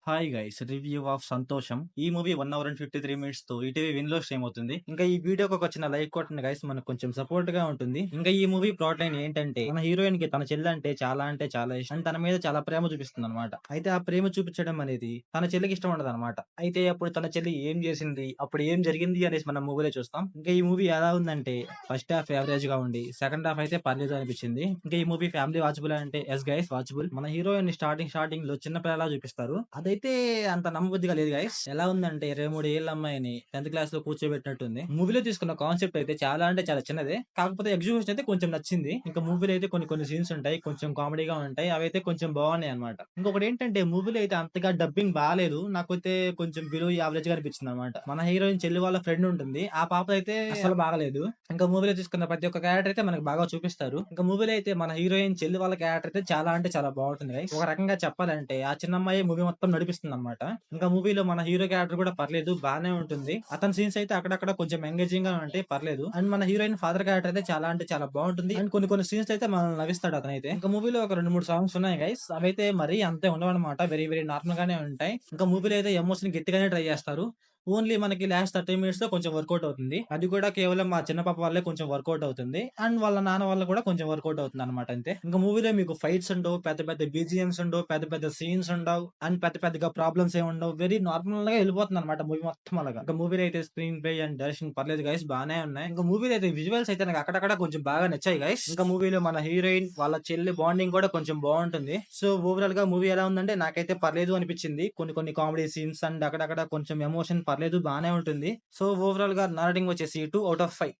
Hi guys review of సంతోషం. ఈ movie 1 hour and 53 minutes తో ఈటీవీ విన్ లో స్ట్రీమ్ అవుతుంది. ఇంకా ఈ వీడియోకి ఒక చిన్న లైక్ కొట్టండి గైస్, మనకు కొంచెం సపోర్ట్ గా ఉంటుంది. ఇంకా ఈ మూవీ ప్లాట్ లైన్ ఏంటంటే, మన హీరోయిన్ కి తన చెల్లి అంటే చాలా ఇష్టం అండ్ తన మీద చాలా ప్రేమ చూపిస్తుంది అనమాట. అయితే ఆ ప్రేమ చూపించడం అనేది తన చెల్లికి ఇష్టం ఉండదు అనమాట. అయితే అప్పుడు తన చెల్లి ఏం చేసింది, అప్పుడు ఏం జరిగింది అనేసి మనం మూవీలో చూస్తాం. ఇంకా ఈ మూవీ ఎలా ఉందంటే, ఫస్ట్ హాఫ్ యావరేజ్ గా ఉండి సెకండ్ హాఫ్ అయితే పర్లేదు అనిపించింది. ఇంకా ఈ మూవీ ఫ్యామిలీ వాచబుల్ అంటే ఎస్ గైస్ వాచబుల్. మన హీరోయిన్ స్టార్టింగ్ లో చిన్న పిల్లలా చూపిస్తారు. అదైతే అంత నమ్మబుద్ధిగా లేదు గైస్. ఎలా ఉందంటే 23 ఏళ్ల అమ్మాయిని 10th క్లాస్ లో కూర్చోబెట్టినట్టుంది. మూవీలో తీసుకున్న కాన్సెప్ట్ అయితే చాలా అంటే చాలా చిన్నదే, కాకపోతే ఎగ్జిక్యూషన్ అయితే కొంచెం నచ్చింది. ఇంకా మూవీలో అయితే కొన్ని సీన్స్ ఉంటాయి, కొంచెం కామెడీగా ఉంటాయి, అవైతే కొంచెం బాగున్నాయి అనమాట. ఇంకొకటి ఏంటంటే, మూవీలో అయితే అంతగా డబ్బింగ్ బాగాలేదు, నాకైతే కొంచెం బిలో యావరేజ్ గా అనిపించింది అనమాట. మన హీరోయిన్ చెల్లి వాళ్ళ ఫ్రెండ్ ఉంటుంది, ఆ పాప అయితే అసలు బాగలేదు. ఇంకా మూవీలో తీసుకున్న ప్రతి ఒక్క క్యారెక్టర్ అయితే మనకు బాగా చూపిస్తారు. ఇంకా మూవీలో అయితే మన హీరోయిన్ చెల్లి వాళ్ళ క్యారెక్టర్ అయితే చాలా అంటే చాలా బాగుంటుంది guys. ఒక రకంగా చెప్పాలంటే ఆ చిన్న అమ్మాయి మూవీ మొత్తం నడిపిస్తుంది అనమాట. ఇంకా మూవీలో మన హీరో క్యారెక్టర్ కూడా పర్లేదు, బానే ఉంటుంది. అతని సీన్స్ అయితే అక్కడక్కడ కొంచెం ఎంగేజింగ్ గా ఉంటాయి, పర్లేదు. అండ్ మన హీరోయిన్ ఫాదర్ క్యారెక్టర్ అయితే చాలా అంటే చాలా బాగుంటుంది. అండ్ కొన్ని సీన్స్ అయితే మనం నవ్విస్తాడు అతనైతే. ఇంకా మూవీలో ఒక 2-3 సాంగ్స్ ఉన్నాయి గైస్, అవైతే మరీ అంతే ఉండవన్నమాట, వెరీ వెరీ నార్మల్ గానే ఉంటాయి. ఇంకా మూవీలో అయితే ఎమోషన్ గట్టిగానే ట్రై చేస్తారు. ఓన్లీ మనకి లాస్ట్ 30 మినిట్స్ లో కొంచెం వర్కౌట్ అవుతుంది. అది కూడా కేవలం మా చిన్న పాప వల్లే కొంచెం వర్కౌట్ అవుతుంది. అండ్ వాళ్ళ నాన్న వల్ల కూడా కొంచెం వర్కౌట్ అవుతుంది అనమాట, అంతే. ఇంకా మూవీలో మీకు ఫైట్స్ ఉండవు, పెద్ద పెద్ద బీజిఎంస్ ఉండవు, పెద్ద పెద్ద సీన్స్ ఉండవు, అండ్ పెద్దగా ప్రాబ్లమ్స్ ఏమి ఉండవు. వెరీ నార్మల్ గా వెళ్ళిపోతుంది అనమాట మూవీ మొత్తం అలాగా. ఇంకా మూవీలో అయితే స్క్రీన్ ప్లే అండ్ డైరెక్షన్ పర్లేదు గైస్, బానే ఉన్నాయి. ఇంకా మూవీలో అయితే విజువల్స్ అయితే నాకు అక్కడక్కడ కొంచెం బాగా నచ్చాయి గైస్. ఇంకా మూవీలో మన హీరోయిన్ వాళ్ళ చెల్లి బాండింగ్ కూడా కొంచెం బాగుంటుంది. సో ఓవరాల్ గా మూవీ ఎలా ఉందంటే, నాకైతే పర్లేదు అనిపించింది. కొన్ని కామెడీ సీన్స్ అండ్ అక్కడక్కడ కొంచెం ఎమోషన్ పర్లేదు, బానే ఉంటుంది. సో ఓవరాల్ గా నా రేటింగ్ వచ్చేసి 2 out of 5.